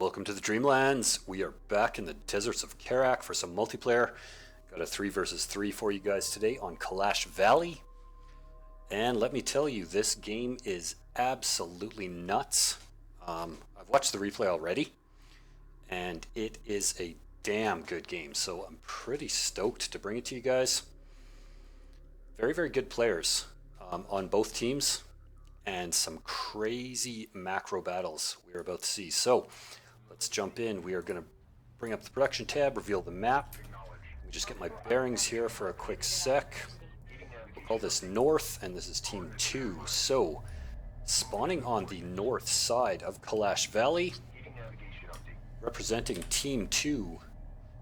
Welcome to the Dreamlands. We are back in the deserts of Kharak for some multiplayer. Got a 3 versus 3 for you guys today on Kalash Valley. And let me tell you, this game is absolutely nuts. I've watched the replay already, and it is a damn good game, so I'm pretty stoked to bring it to you guys. Very, very good players on both teams, and some crazy macro battles we're about to see. So let's jump in. We are going to bring up the production tab, reveal the map. Let me just get my bearings here for a quick sec. We'll call this North, and this is Team 2. So, spawning on the north side of Kalash Valley, representing Team 2,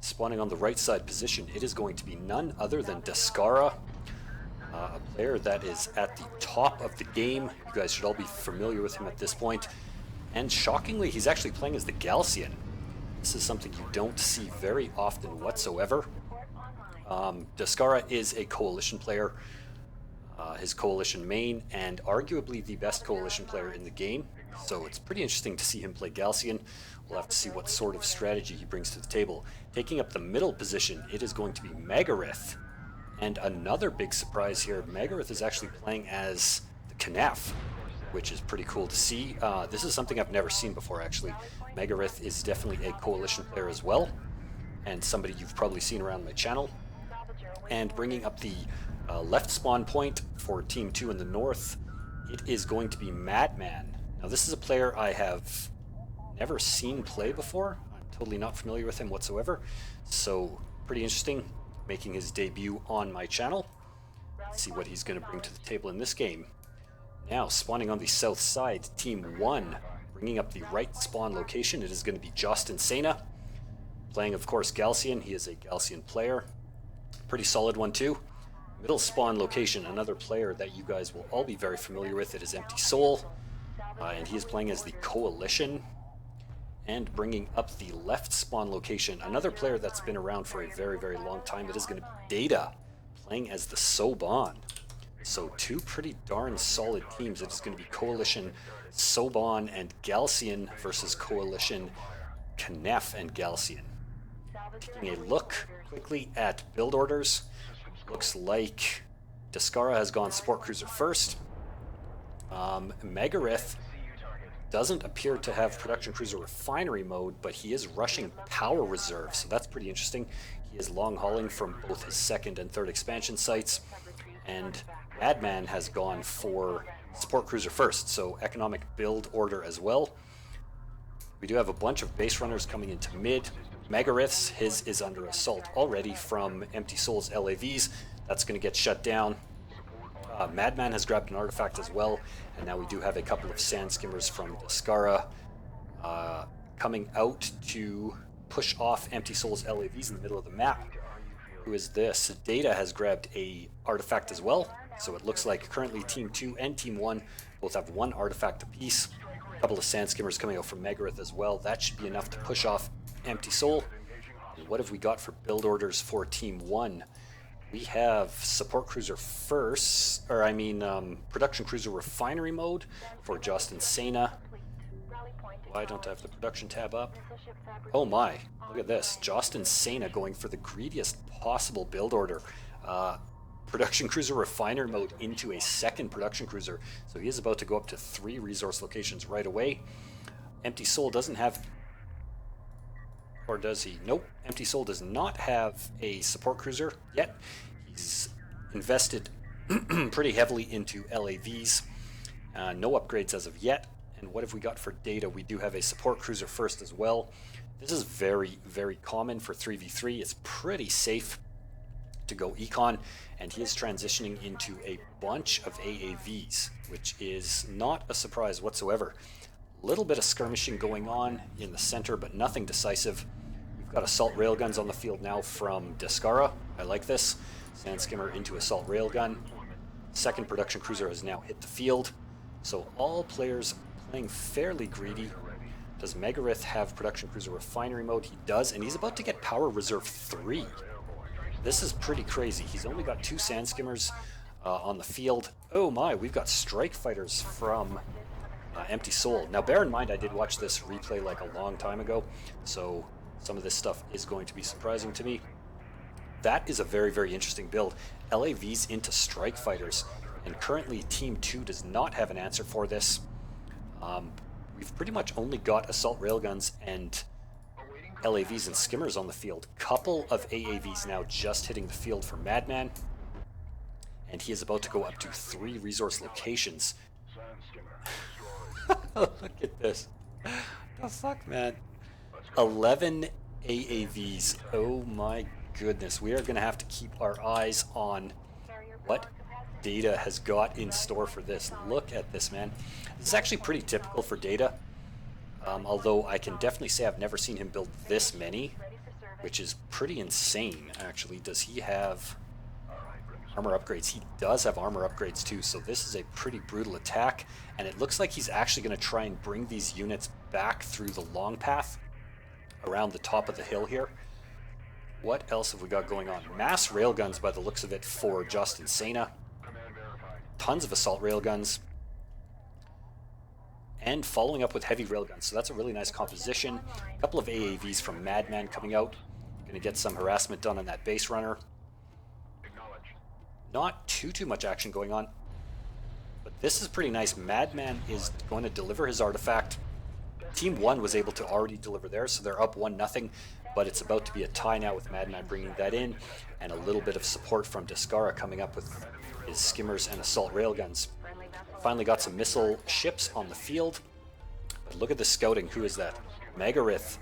spawning on the right side position, it is going to be none other than Descara, a player that is at the top of the game. You guys should all be familiar with him at this point. And shockingly, he's actually playing as the Galcian. This is something you don't see very often whatsoever. Descara is a coalition player, his coalition main, and arguably the best coalition player in the game. So it's pretty interesting to see him play Galcian. We'll have to see what sort of strategy he brings to the table. Taking up the middle position, it is going to be Megarith. And another big surprise here, Megarith is actually playing as the Knaf, which is pretty cool to see. This is something I've never seen before, actually. Megarith is definitely a coalition player as well, and somebody you've probably seen around my channel. And bringing up the left spawn point for Team 2 in the north, it is going to be Madman. Now this is a player I have never seen play before. I'm totally not familiar with him whatsoever, so pretty interesting. Making his debut on my channel. Let's see what he's going to bring to the table in this game. Now, spawning on the south side, Team 1, bringing up the right spawn location. It is going to be Justin Sena, playing, of course, Galcian. He is a Galcian player. Pretty solid one, too. Middle spawn location, another player that you guys will all be very familiar with. It is Empty Soul, and he is playing as the Coalition. And bringing up the left spawn location, another player that's been around for a very, very long time. It is going to be Data, playing as the Soban. So two pretty darn solid teams. It is going to be Coalition Soban and Galcian versus Coalition Knaf and Galcian. Taking a look quickly at build orders, looks like Descara has gone Sport Cruiser first. Megarith doesn't appear to have Production Cruiser Refinery mode, but he is rushing Power Reserve, so that's pretty interesting. He is long hauling from both his second and third expansion sites, and Madman has gone for Support Cruiser first, so economic build order as well. We do have a bunch of base runners coming into mid. Megarith's, his is under assault already from Empty Soul's LAVs. That's going to get shut down. Madman has grabbed an artifact as well, and now we do have a couple of sand skimmers from Descara coming out to push off Empty Soul's LAVs in the middle of the map. Who is this? Data has grabbed a artifact as well, so it looks like currently Team 2 and Team 1 both have one artifact apiece. A couple of sand skimmers coming out from Megarith as well. That should be enough to push off Empty Soul. And what have we got for build orders for Team 1? We have Support Cruiser first, Production Cruiser Refinery mode for Justin Sena. Why don't I have the production tab up? Oh my, look at this. Justin Sena going for the greediest possible build order. Production Cruiser Refinery mode into a second Production Cruiser. So he is about to go up to 3 resource locations right away. Empty Soul doesn't have... Or does he? Nope. Empty Soul does not have a support cruiser yet. He's invested pretty heavily into LAVs. No upgrades as of yet. And what have we got for Data? We do have a support cruiser first as well. This is very, very common for 3v3. It's pretty safe to go econ. And he is transitioning into a bunch of AAVs, which is not a surprise whatsoever. Little bit of skirmishing going on in the center, but nothing decisive. We've got assault railguns on the field now from Descara. I like this. Sand skimmer into assault railgun. Second production cruiser has now hit the field. So all players playing fairly greedy. Does Megarith have production cruiser refinery mode? He does, and he's about to get power reserve 3. This is pretty crazy. He's only got 2 sand skimmers on the field. Oh my, we've got strike fighters from Empty Soul. Now, bear in mind, I did watch this replay like a long time ago, so some of this stuff is going to be surprising to me. That is a very, very interesting build. LAVs into Strike Fighters, and currently Team 2 does not have an answer for this. We've pretty much only got Assault Railguns and LAVs and Skimmers on the field. Couple of AAVs now just hitting the field for Madman, and he is about to go up to 3 resource locations. Look at this. The fuck, man. 11 AAVs. Oh my goodness. We are going to have to keep our eyes on what Data has got in store for this. Look at this, man. This is actually pretty typical for Data. Although I can definitely say I've never seen him build this many, which is pretty insane, actually. Does he have armor upgrades? He does have armor upgrades too, so this is a pretty brutal attack, and it looks like he's actually going to try and bring these units back through the long path around the top of the hill here. What else have we got going on? Mass railguns by the looks of it for Justin Sena. Tons of assault railguns. And following up with heavy railguns, so that's a really nice composition. A couple of AAVs from Madman coming out. Going to get some harassment done on that base runner. Not too much action going on, but this is pretty nice. Madman is going to deliver his artifact. Team 1 was able to already deliver theirs, so they're up 1-0, but it's about to be a tie now with Madman bringing that in, and a little bit of support from Descara coming up with his Skimmers and assault railguns. Finally got some missile ships on the field, but look at the scouting. Who is that? Megarith.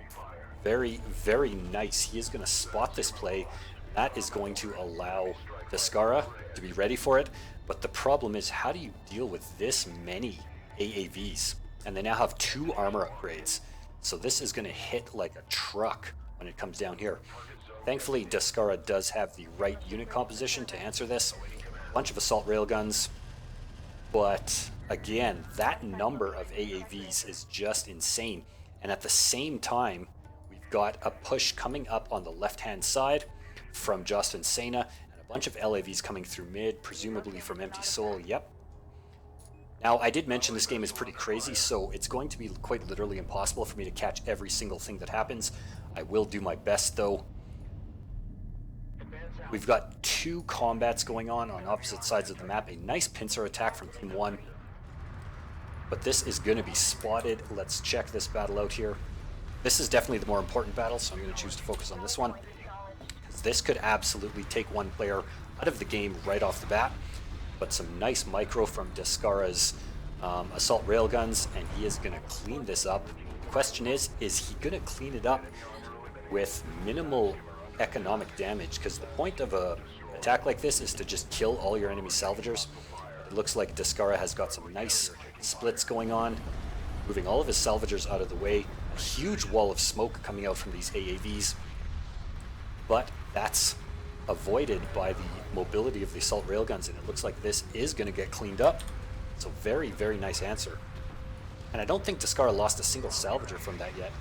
Very, very nice. He is going to spot this play. That is going to allow Descara to be ready for it, but the problem is, how do you deal with this many AAVs? And they now have 2 armor upgrades, so this is going to hit like a truck when it comes down here. Thankfully, Descara does have the right unit composition to answer this. A bunch of assault railguns, but again, that number of AAVs is just insane. And at the same time, we've got a push coming up on the left-hand side from Justin Sena, and a bunch of LAVs coming through mid, presumably from Empty Soul. Yep. Now, I did mention this game is pretty crazy, so it's going to be quite literally impossible for me to catch every single thing that happens. I will do my best, though. We've got 2 combats going on opposite sides of the map. A nice pincer attack from Team 1. But this is going to be spotted. Let's check this battle out here. This is definitely the more important battle, so I'm going to choose to focus on this one. This could absolutely take one player out of the game right off the bat. But some nice micro from Descara's assault railguns, and he is going to clean this up. The question is he going to clean it up with minimal economic damage? Because the point of a attack like this is to just kill all your enemy salvagers. It looks like Descara has got some nice splits going on, moving all of his salvagers out of the way. A huge wall of smoke coming out from these AAVs, but that's avoided by the mobility of the assault railguns, and it looks like this is going to get cleaned up. So very, very nice answer. And I don't think Descara lost a single salvager from that yet.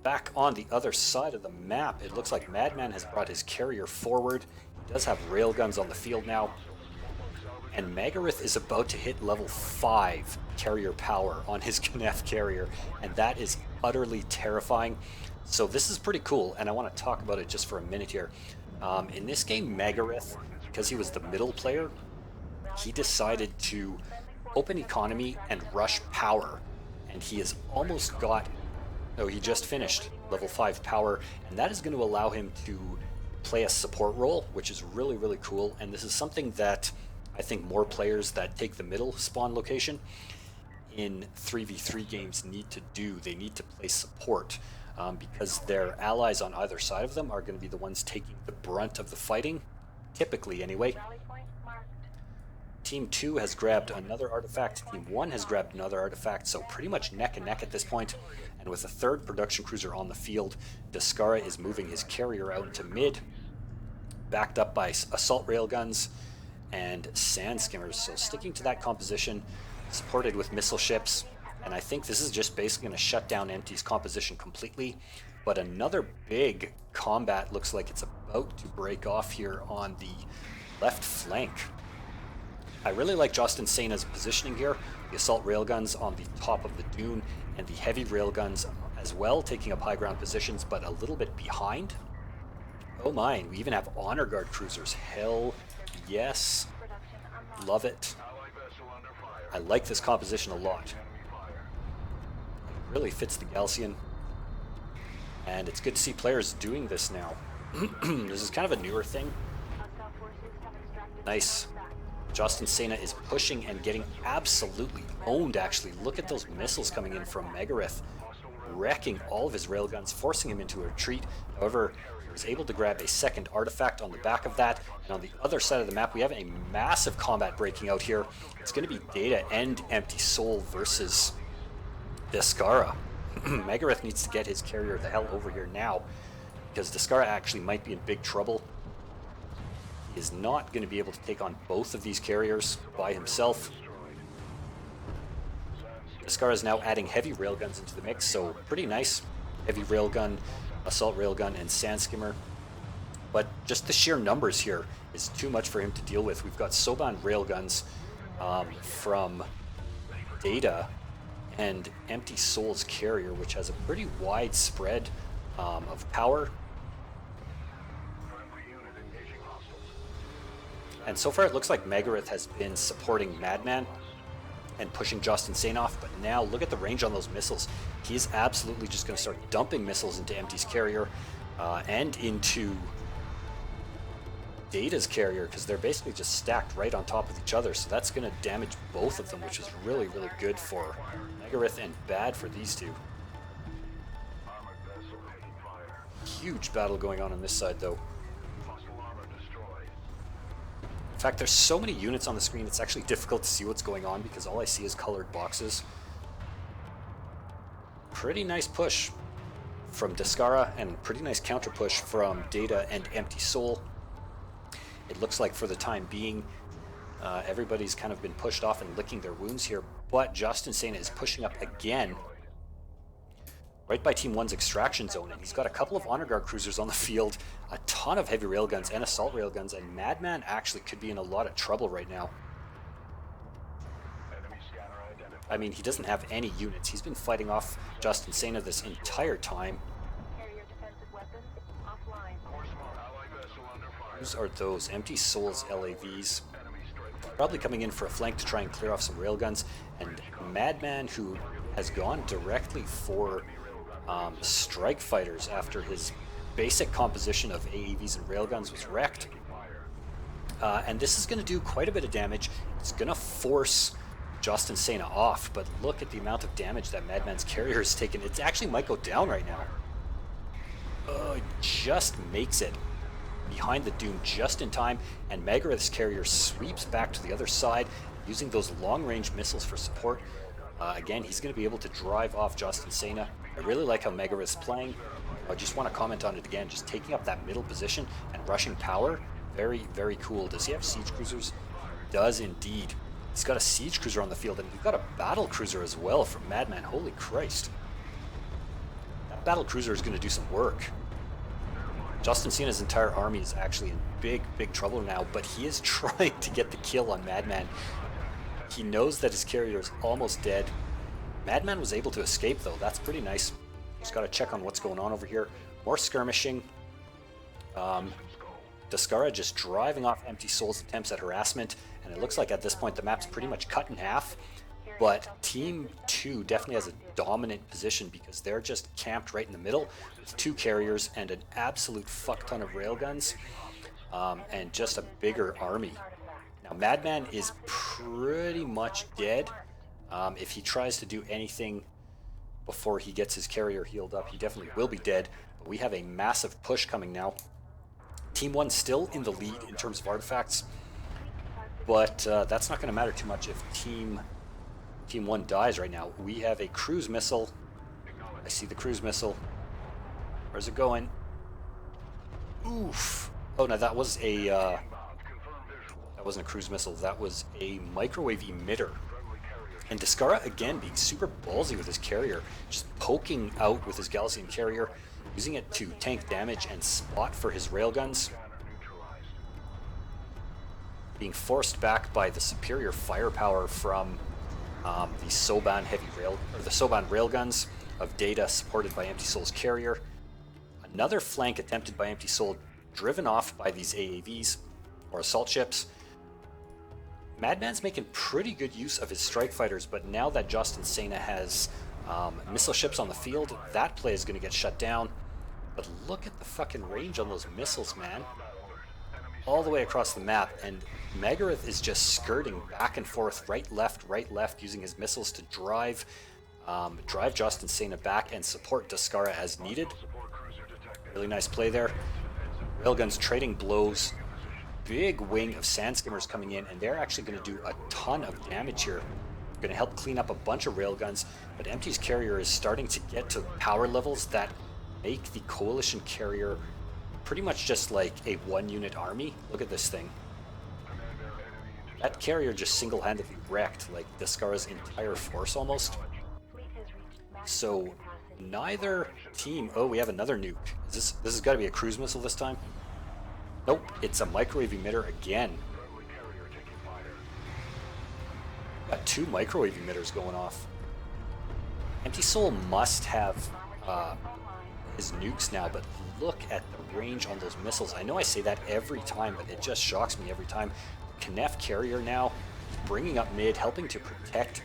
Back on the other side of the map, it looks like Madman has brought his carrier forward. He does have railguns on the field now. And Megarith is about to hit level 5 carrier power on his Knef carrier, and that is utterly terrifying. So this is pretty cool, and I want to talk about it just for a minute here. In this game, Megarith, because he was the middle player, he decided to open economy and rush power, and he has almost got, no, he just finished level 5 power, and that is going to allow him to play a support role, which is really, really cool. And this is something that I think more players that take the middle spawn location in 3v3 games need to do. They need to play support because their allies on either side of them are going to be the ones taking the brunt of the fighting, typically anyway. Team 2 has grabbed another artifact, Team 1 has grabbed another artifact, so pretty much neck and neck at this point. And with a third production cruiser on the field, Descara is moving his carrier out into mid, backed up by assault railguns and sand skimmers. So sticking to that composition, supported with missile ships, and I think this is just basically going to shut down Empty's composition completely. But another big combat looks like it's about to break off here on the left flank. I really like Justin Sena's positioning here. The assault railguns on the top of the dune and the heavy railguns as well, taking up high ground positions, but a little bit behind. Oh my, we even have honor guard cruisers. Hell yes. Love it. I like this composition a lot. It really fits the Galcian. And it's good to see players doing this now. This is kind of a newer thing. Nice. Justin Sena is pushing and getting absolutely owned, actually. Look at those missiles coming in from Megarith, wrecking all of his railguns, forcing him into a retreat. However, he was able to grab a second artifact on the back of that. And on the other side of the map, we have a massive combat breaking out here. It's going to be Data and Empty Soul versus Descara. Megarith needs to get his carrier the hell over here now, because Descara actually might be in big trouble. He is not going to be able to take on both of these carriers by himself. Descara is now adding heavy railguns into the mix, so pretty nice. Heavy railgun, assault railgun, and sand skimmer. But just the sheer numbers here is too much for him to deal with. We've got Soban railguns from Data and Empty Soul's carrier, which has a pretty wide spread of power. And so far it looks like Megarith has been supporting Madman and pushing Justin Sena off, but now look at the range on those missiles. He's absolutely just going to start dumping missiles into Empty's carrier and into Data's carrier, because they're basically just stacked right on top of each other, so that's going to damage both of them, which is really, really good for Megarith and bad for these two. Huge battle going on this side, though. In fact, there's so many units on the screen, it's actually difficult to see what's going on because all I see is colored boxes. Pretty nice push from Descara and pretty nice counter push from Data and Empty Soul. It looks like for the time being, everybody's kind of been pushed off and licking their wounds here, but Justin Sena is pushing up again right by Team 1's extraction zone, and he's got a couple of honor guard cruisers on the field, a ton of heavy railguns and assault railguns, and Madman actually could be in a lot of trouble right now. I mean, he doesn't have any units. He's been fighting off Justin Sena this entire time. Whose are those? Empty Soul's LAVs. Probably coming in for a flank to try and clear off some railguns, and Madman, who has gone directly for strike fighters after his basic composition of AAVs and railguns was wrecked. And this is going to do quite a bit of damage. It's going to force Justin Sena off, but look at the amount of damage that Madman's carrier has taken. It actually might go down right now. It just makes it behind the dune just in time, and Megarith's carrier sweeps back to the other side using those long-range missiles for support. Again, he's going to be able to drive off Justin Sena. I really like how Megarith's playing. I just want to comment on it again, just taking up that middle position and rushing power. Very, very cool. Does he have siege cruisers? He does indeed. He's got a siege cruiser on the field, and we've got a battle cruiser as well from Madman. Holy Christ. That battle cruiser is going to do some work. Justin Sena's entire army is actually in big, big trouble now, but he is trying to get the kill on Madman. He knows that his carrier is almost dead. Madman was able to escape, though. That's pretty nice. Just got to check on what's going on over here. More skirmishing. Descara just driving off Empty Soul's attempts at harassment, and it looks like at this point the map's pretty much cut in half. But Team 2 definitely has a dominant position because they're just camped right in the middle with two carriers and an absolute fuck ton of railguns and just a bigger army. Now Madman is pretty much dead. If he tries to do anything before he gets his carrier healed up, he definitely will be dead. But we have a massive push coming now. Team 1 still in the lead in terms of artifacts, but that's not going to matter too much if Team 1 dies right now. We have a cruise missile. I see the cruise missile. Where's it going? Oof. Oh, no, that was a... that wasn't a cruise missile. That was a microwave emitter. And Descara, again, being super ballsy with his carrier, just poking out with his Galcian carrier, using it to tank damage and spot for his railguns. being forced back by the superior firepower from the Soban the Soban railguns of Data, supported by Empty Soul's carrier. Another flank attempted by Empty Soul, driven off by these AAVs or assault ships. Madman's making pretty good use of his strike fighters, but now that Justin Sena has missile ships on the field, that play is going to get shut down. But look at the fucking range on those missiles, man. All the way across the map, and Megarith is just skirting back and forth, right, left, using his missiles to drive Justin Sena back and support Descara as needed. Really nice play there. Railguns trading blows. Big wing of sand skimmers coming in, and they're actually going to do a ton of damage here. Going to help clean up a bunch of railguns, but Empty's carrier is starting to get to power levels that make the Coalition carrier pretty much just like a one-unit army. Look at this thing. That carrier just single-handedly wrecked like Descara's entire force almost. So neither team... Oh, we have another nuke. This has got to be a cruise missile this time. Nope, it's a microwave emitter again. Got two microwave emitters going off. Empty Soul must have his nukes now, but look at the range on those missiles. I know I say that every time, but it just shocks me every time. Knef carrier now bringing up mid, helping to protect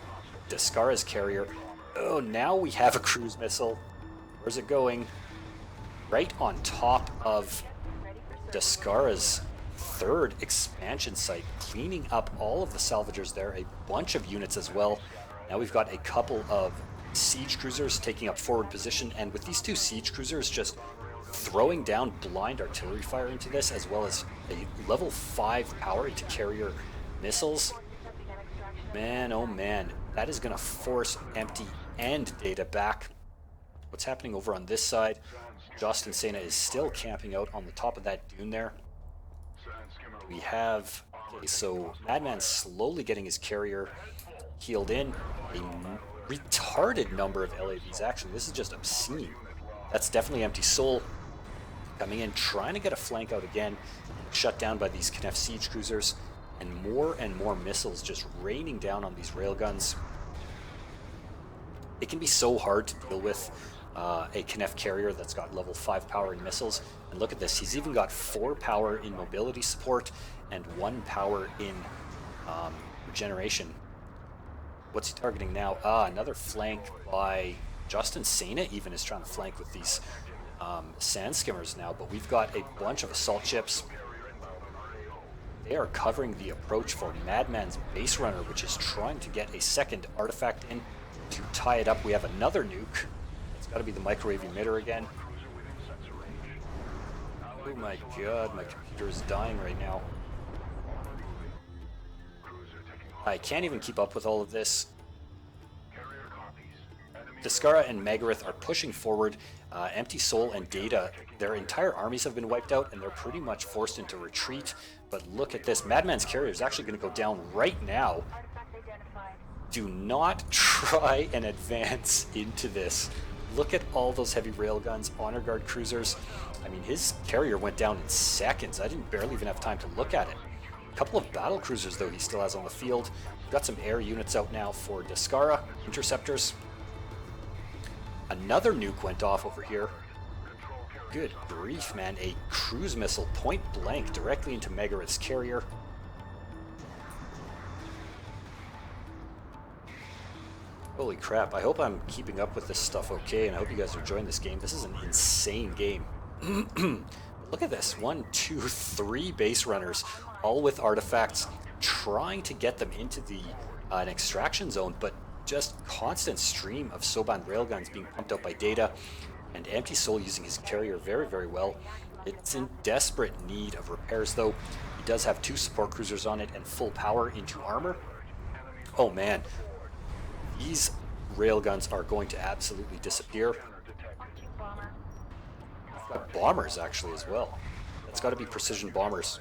Descara's carrier. Oh, now we have a cruise missile. Where's it going? Right on top of Descara's third expansion site, cleaning up all of the salvagers there, a bunch of units as well. Now we've got a couple of siege cruisers taking up forward position, and with these two siege cruisers just throwing down blind artillery fire into this, as well as a level 5 power into carrier missiles. Man, oh man, that is going to force Empty and Data back. What's happening over on this side? Justin Sena is still camping out on the top of that dune there. We have... Okay, so Madman's slowly getting his carrier healed in. A retarded number of LAVs, actually. This is just obscene. That's definitely Empty Soul coming in, trying to get a flank out again, shut down by these Knef siege cruisers, and more missiles just raining down on these railguns. It can be so hard to deal with a Knef carrier that's got level 5 power in missiles. And look at this, he's even got 4 power in mobility support and 1 power in regeneration. What's he targeting now? Another flank by Justin Sena even is trying to flank with these sand skimmers now, but we've got a bunch of assault ships. They are covering the approach for Madman's base runner, which is trying to get a second artifact in to tie it up. We have another nuke. It's got to be the microwave emitter again. Oh my god, my computer is dying right now. I can't even keep up with all of this. Descara and Megarith are pushing forward. Empty Soul and Data, their entire armies have been wiped out, and they're pretty much forced into retreat. But look at this. Madman's carrier is actually going to go down right now. Do not try and advance into this. Look at all those heavy railguns, honor guard cruisers. I mean, his carrier went down in seconds. I didn't barely even have time to look at it. A couple of battle cruisers, though, he still has on the field. We've got some air units out now for Descara, interceptors. Another nuke went off over here. Good grief, man. A cruise missile point blank directly into Megarith's carrier. Holy crap. I hope I'm keeping up with this stuff okay, and I hope you guys are enjoying this game. This is an insane game. Look at this. 1, 2, 3 base runners, all with artifacts, trying to get them into the an extraction zone, but just constant stream of Soban railguns being pumped out by Data, and Empty Soul using his carrier very, very well. It's in desperate need of repairs, though. He does have 2 support cruisers on it and full power into armor. Oh man, these railguns are going to absolutely disappear. We've got bombers actually as well. That's got to be precision bombers.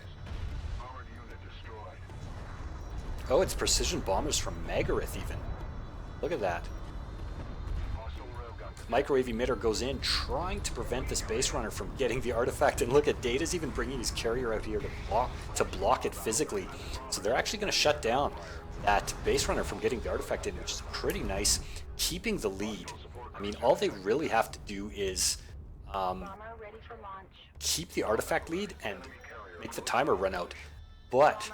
Oh, it's precision bombers from Megarith even. Look at that. microwave emitter goes in, trying to prevent this base runner from getting the artifact. And look at Data's even bringing his carrier out here to block it physically. So they're actually going to shut down that base runner from getting the artifact in, which is pretty nice, keeping the lead. I mean, all they really have to do is keep the artifact lead and make the timer run out. But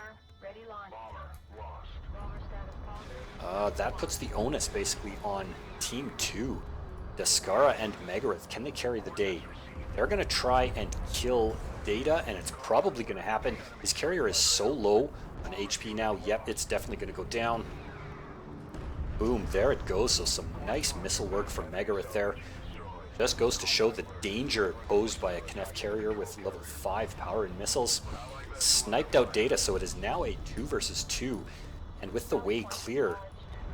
that puts the onus basically on Team 2. Descara and Megarith, can they carry the day? They're going to try and kill Data, and it's probably going to happen. His carrier is so low on HP now. Yep, it's definitely going to go down. Boom, there it goes. So some nice missile work from Megarith there. Just goes to show the danger posed by a Knef carrier with level 5 power and missiles. Sniped out Data, so it is now a 2 versus 2. And with the way clear,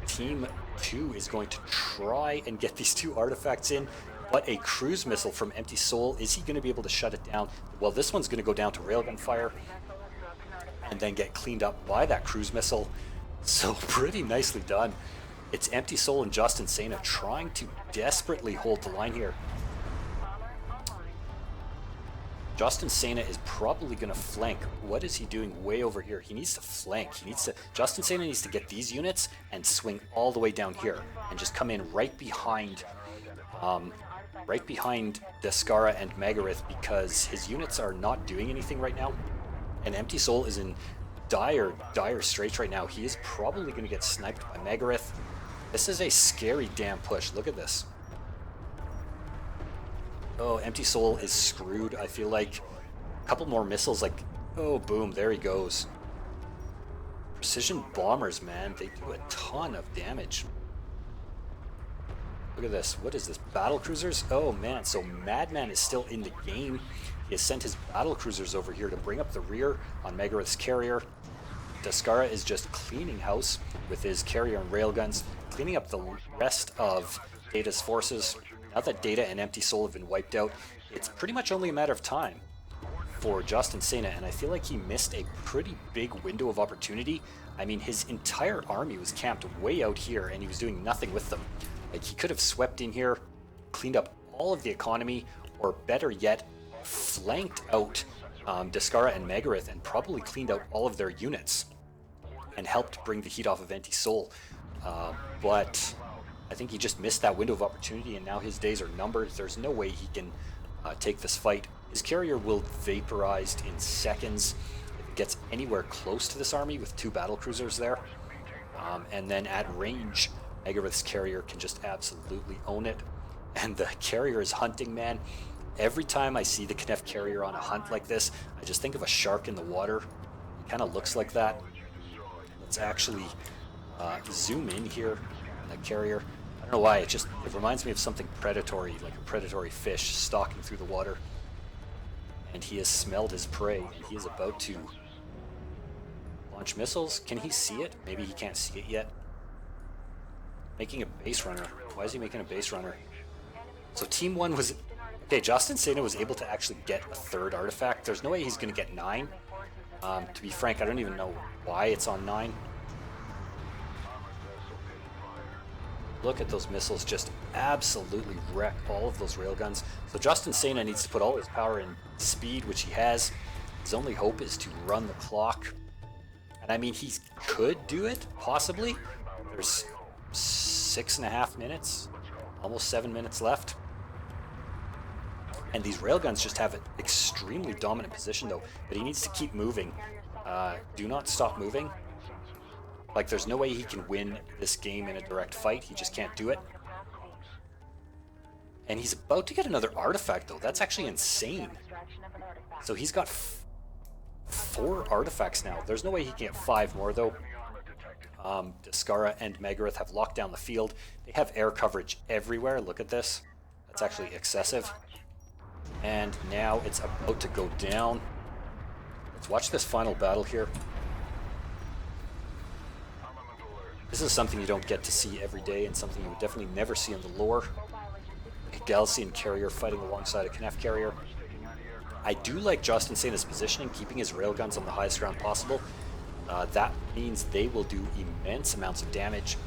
Team 2 is going to try and get these 2 artifacts in, but a cruise missile from Empty Soul, is he going to be able to shut it down? Well, this one's going to go down to railgun fire and then get cleaned up by that cruise missile. So pretty nicely done. It's Empty Soul and Justin Sena trying to desperately hold the line here. Justin Sena is probably going to flank. What is he doing way over here? He needs to flank. Justin Sena needs to get these units and swing all the way down here and just come in right behind Descara and Megarith, because his units are not doing anything right now. And Empty Soul is in dire straits right now. He is probably going to get sniped by Megarith. This is a scary damn push. Look at this. Oh, Empty Soul is screwed, I feel like. A couple more missiles, like, oh, boom, there he goes. Precision bombers, man, they do a ton of damage. Look at this. What is this? Battle cruisers? Oh, man, so Madman is still in the game. He has sent his battle cruisers over here to bring up the rear on Megarith's carrier. Descara is just cleaning house with his carrier and railguns, cleaning up the rest of Data's forces. Now that Data and Empty Soul have been wiped out, it's pretty much only a matter of time for Justin Sena, and I feel like he missed a pretty big window of opportunity. I mean, his entire army was camped way out here, and he was doing nothing with them. Like, he could have swept in here, cleaned up all of the economy, or better yet, flanked out Descara and Megarith and probably cleaned out all of their units and helped bring the heat off of Empty Soul. But I think he just missed that window of opportunity, and now his days are numbered. There's no way he can take this fight. His carrier will vaporized in seconds if it gets anywhere close to this army with 2 battle cruisers there. And then at range, Megarith's carrier can just absolutely own it. And the carrier is hunting, man. Every time I see the Knef carrier on a hunt like this, I just think of a shark in the water. It kind of looks like that. Let's actually zoom in here. That carrier, I don't know why, it reminds me of something predatory, like a predatory fish stalking through the water. And he has smelled his prey, and he is about to launch missiles. Can he see it? Maybe he can't see it yet. Making a base runner. Why is he making a base runner? So Team 1 was... Okay, Justin Sena was able to actually get a 3rd artifact. There's no way he's going to get 9. To be frank, I don't even know why it's on 9. Look at those missiles just absolutely wreck all of those railguns. So Justin Sena needs to put all his power in speed, which he has. His only hope is to run the clock. And I mean, he could do it, possibly. There's 6.5 minutes, almost 7 minutes left. And these railguns just have an extremely dominant position, though. But he needs to keep moving. Do not stop moving. Like, there's no way he can win this game in a direct fight. He just can't do it. And he's about to get another artifact, though. That's actually insane. So he's got 4 artifacts now. There's no way he can get 5 more, though. Descara and Megarith have locked down the field. They have air coverage everywhere. Look at this. That's actually excessive. And now it's about to go down. Let's watch this final battle here. This is something you don't get to see every day, and something you would definitely never see in the lore. A Galcian carrier fighting alongside a Knef carrier. I do like Justin Sena's positioning, keeping his railguns on the highest ground possible. That means they will do immense amounts of damage.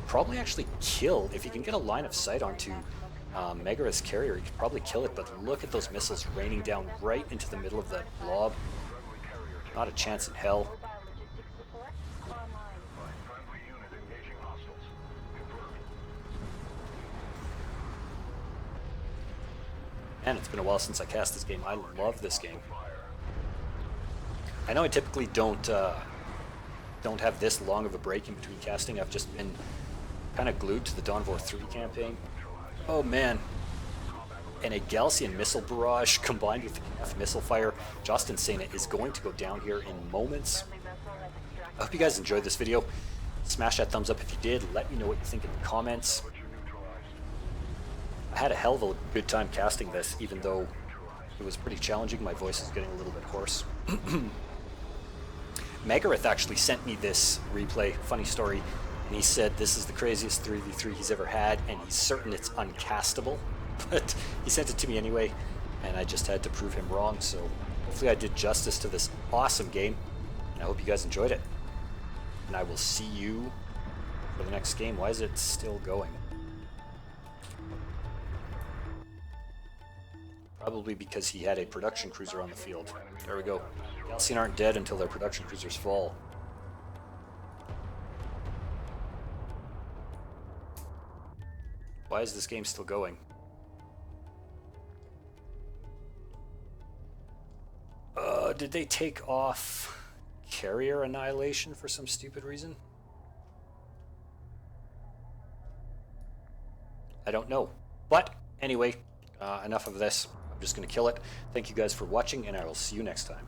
probably actually kill, if you can get a line of sight onto Megara's carrier, you could probably kill it, but look at those missiles raining down right into the middle of that blob. Not a chance in hell. Man, it's been a while since I cast this game. I love this game. I know I typically don't have this long of a break in between casting. I've just been kind of glued to the Dawn of War 3 campaign. Oh man. And a Galcian missile barrage combined with the KF missile fire. Justin Sena is going to go down here in moments. I hope you guys enjoyed this video. Smash that thumbs up if you did. Let me know what you think in the comments. I had a hell of a good time casting this, even though it was pretty challenging. My voice is getting a little bit hoarse. Megarith actually sent me this replay, funny story, and he said this is the craziest 3v3 he's ever had, and he's certain it's uncastable, but he sent it to me anyway, and I just had to prove him wrong, so hopefully I did justice to this awesome game, and I hope you guys enjoyed it. And I will see you for the next game. Why is it still going? Probably because he had a production cruiser on the field. There we go. Galcian aren't dead until their production cruisers fall. Why is this game still going? Did they take off carrier annihilation for some stupid reason? I don't know. But anyway, enough of this. I'm just going to kill it. Thank you guys for watching, and I will see you next time.